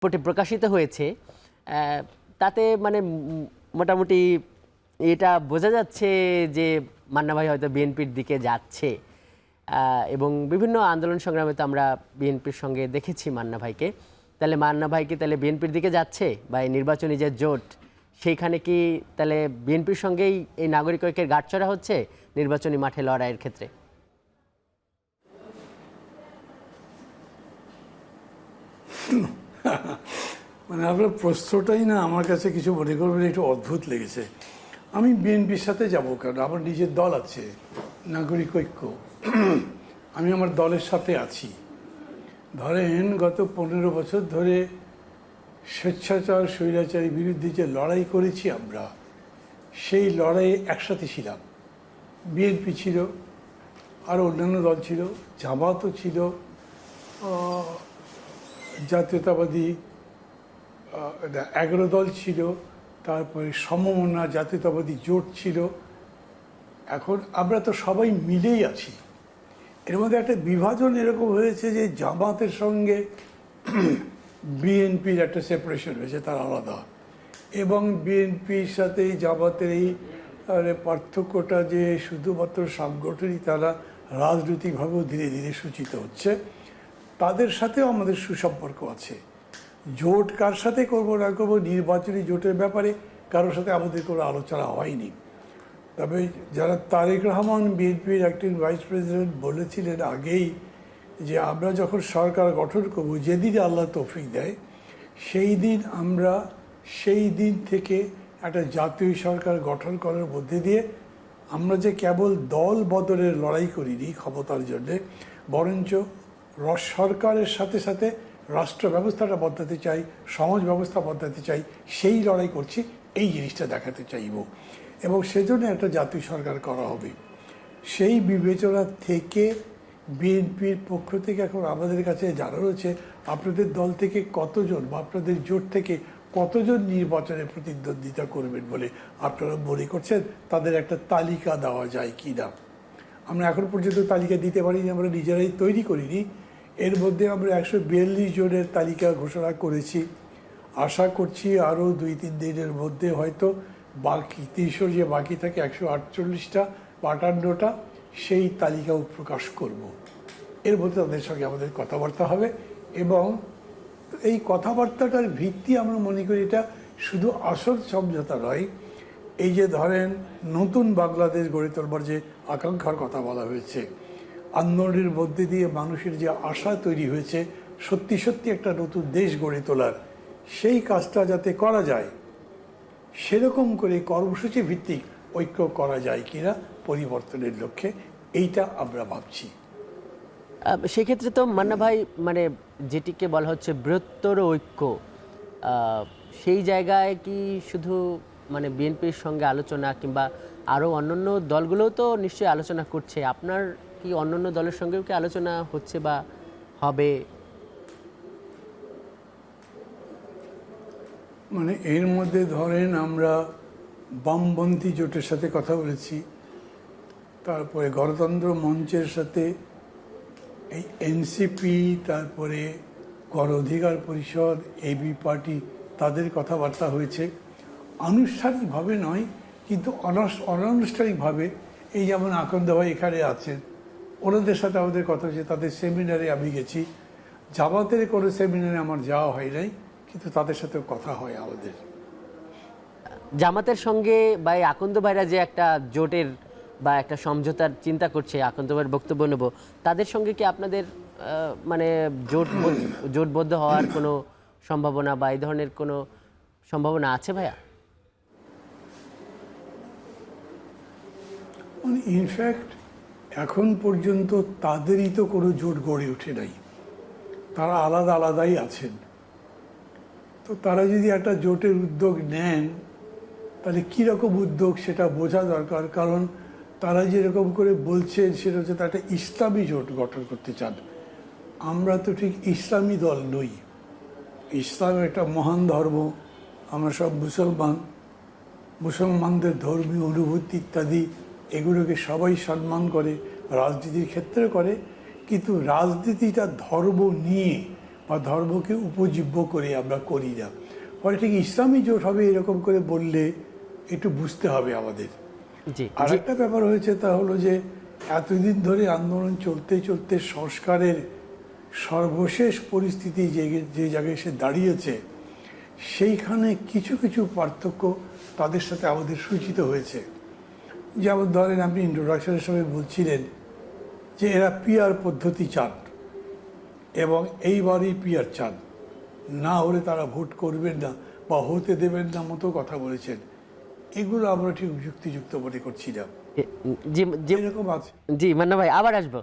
প্রকাশিত হয়েছে তাতে মানে মোটামুটি এটা বোঝা যাচ্ছে যে মান্না ভাই হয়তো বিএনপির দিকে যাচ্ছে এবং বিভিন্ন আন্দোলন সংগ্রামে তো আমরা বিএনপির সঙ্গে দেখেছি মান্না ভাইকে। তাহলে মান্না ভাই কি তাহলে বিএনপির দিকে যাচ্ছে বা এই নির্বাচনী যে জোট সেইখানে কি তাহলে বিএনপির সঙ্গেই এই নাগরিক ঐক্যের গাঁটছড়া হচ্ছে নির্বাচনী মাঠে লড়াইয়ের ক্ষেত্রে? মানে আপনার প্রশ্নটাই না আমার কাছে কিছু মনে করবেন একটু অদ্ভুত লেগেছে। আমি বিএনপির সাথে যাব কারণ আমার নিজের দল আছে নাগরিক ঐক্য, আমি আমার দলের সাথে আছি। ধরেন গত 15 বছর ধরে স্বেচ্ছাচার স্বৈরাচারের বিরুদ্ধে যে লড়াই করেছি আমরা, সেই লড়াইয়ে একসাথে ছিলাম। বিএনপি ছিল, আরও অন্যান্য দল ছিল, জামাতও ছিল, জাতীয়তাবাদী 11 দল ছিল, তারপরে সমমনা জাতীয়তাবাদী জোট ছিল। এখন আমরা তো সবাই মিলেই আছি। এর মধ্যে একটা বিভাজন এরকম হয়েছে যে জামাতের সঙ্গে বিএনপির একটা সেপারেশন হয়েছে, তার আলাদা, এবং বিএনপির সাথে জামাতের এই পার্থক্যটা যে শুধুমাত্র সাংগঠনিক, তারা রাজনৈতিকভাবেও ধীরে ধীরে সূচিত হচ্ছে। তাদের সাথেও আমাদের সুসম্পর্ক আছে। জোট কার সাথে করবো না করবো, নির্বাচনী জোটের ব্যাপারে কারোর সাথে আমাদের কোনো আলোচনা হয়নি। তবে যারা তারেক রহমান বিএনপির অ্যাক্টিং ভাইস প্রেসিডেন্ট বলেছিলেন আগেই যে আমরা যখন সরকার গঠন করব, যেদিন আল্লাহ তৌফিক দেয় সেই দিন থেকে একটা জাতীয় সরকার গঠন করার মধ্যে দিয়ে আমরা যে কেবল দল বদলের লড়াই করিনি ক্ষমতার জন্যে, বরঞ্চ সরকারের সাথে সাথে রাষ্ট্র ব্যবস্থাটা বদলাতে চাই, সমাজ ব্যবস্থা বদলাতে চাই, সেই লড়াই করছি, এই জিনিসটা দেখাতে চাইব। এবং সেজন্য একটা জাতীয় সরকার করা হবে। সেই বিবেচনা থেকে বিএনপির পক্ষ থেকে এখন আমাদের কাছে জানানো হচ্ছে আপনাদের দল থেকে কতজন বা আপনাদের জোট থেকে কতজন নির্বাচনে প্রতিদ্বন্দ্বিতা করবেন বলে আপনারা মনে করছেন, তাদের একটা তালিকা দেওয়া যায় কি না। আমরা এখন পর্যন্ত তালিকা দিতে পারিনি, আমরা নিজেরাই তৈরি করিনি। এর মধ্যে আমরা 142 জনের তালিকা ঘোষণা করেছি। আশা করছি আরও 2-3 দিনের মধ্যে হয়তো বাকি 300 যে বাকি থাকে 148টা বা 58টা, সেই তালিকাও প্রকাশ করব। এর মধ্যে তাদের সঙ্গে আমাদের কথাবার্তা হবে এবং এই কথাবার্তাটার ভিত্তি আমরা মনে করি এটা শুধু আসল সমঝোতা নয়। এই যে ধরেন নতুন বাংলাদেশ গড়ে তোলবার যে আকাঙ্ক্ষার কথা বলা হয়েছে, আন্দোলনের মধ্যে দিয়ে মানুষের যে আশা তৈরি হয়েছে সত্যি সত্যি একটা নতুন দেশ গড়ে তোলার, সেই কাজটা যাতে করা যায় সেরকম করে কর্মসূচি ভিত্তিক ঐক্য করা যায় কিনা পরিবর্তনের লক্ষ্যে, এইটা আমরা ভাবছি। সেক্ষেত্রে তো মান্না ভাই মানে যেটিকে বলা হচ্ছে বৃহত্তর ঐক্য, সেই জায়গায় কি শুধু মানে বিএনপির সঙ্গে আলোচনা কিংবা আরও অন্যান্য দলগুলোও তো নিশ্চয়ই আলোচনা করছে, আপনার কি অন্যান্য দলের সঙ্গেও কি আলোচনা হচ্ছে বা হবে? মানে এর মধ্যে ধরেন আমরা বামপন্থী জোটের সাথে কথা বলেছি, তারপরে গণতন্ত্র মঞ্চের সাথে, এই এনসিপি, তারপরে গণ অধিকার পরিষদ, এবি পার্টি, তাদের কথাবার্তা হয়েছে। আনুষ্ঠানিকভাবে নয়, কিন্তু অনানুষ্ঠানিকভাবে এই যেমন আকন্দ ভাই এখানে আছেন, ওনাদের সাথে আমাদের কথা হয়েছে, তাদের সেমিনারে আমি গেছি। জামাতের কোনো সেমিনারে আমার যাওয়া হয় নাই, কিন্তু তাদের সাথেও কথা হয় আমাদের। জামাতের সঙ্গে বা এই আকন্দ ভাইরা যে একটা জোটের বা একটা সমঝোতার চিন্তা করছে, আকন্দ ভাইয়ের বক্তব্য নেব, তাদের সঙ্গে কি আপনাদের মানে জোটবদ্ধ হওয়ার কোনো সম্ভাবনা বা এই ধরনের কোনো সম্ভাবনা আছে ভাইয়া? মানে ইনফ্যাক্ট এখন পর্যন্ত তাদেরই তো কোনো জোট গড়ে ওঠে নাই, তারা আলাদা আলাদাই আছেন। তো তারা যদি একটা জোটের উদ্যোগ নেন, তাহলে কীরকম উদ্যোগ সেটা বোঝা দরকার। কারণ তারা যেরকম করে বলছেন সেটা হচ্ছে তারা একটা ইসলামী জোট গঠন করতে চান। আমরা তো ঠিক ইসলামী দল নই। ইসলাম একটা মহান ধর্ম, আমরা সব মুসলমানদের ধর্মীয় অনুভূতি ইত্যাদি এগুলোকে সবাই সম্মান করে, রাজনীতির ক্ষেত্রে করে। কিন্তু রাজনীতিটা ধর্ম নিয়ে বা ধর্মকে উপজীব্য করে আমরা করি না। ফলে ঠিক ইসলামী জোট হবে এরকম করে বললে একটু বুঝতে হবে আমাদের। জি আর একটা ব্যাপার হয়েছে, তা হলো যে এতদিন ধরে আন্দোলন চলতে চলতে সংস্কারের সর্বশেষ পরিস্থিতি যে জায়গায় এসে দাঁড়িয়েছে, সেইখানে কিছু কিছু পার্থক্য তাদের সাথে আমাদের সূচিত হয়েছে। যেমন ধরেন, আপনি ইন্ট্রোডাকশনের সময় বলছিলেন যে এরা পিআর পদ্ধতি চান এবং এইবারই পিআর চান, না হলে তারা ভোট করবেন না বা হতে দেবেন না মতো কথা বলেছেন। এগুলো আমরা ঠিক যুক্তিযুক্ত মনে করছি না। জি জি এরকম আছে। জি মান্না ভাই, আবার আসবো।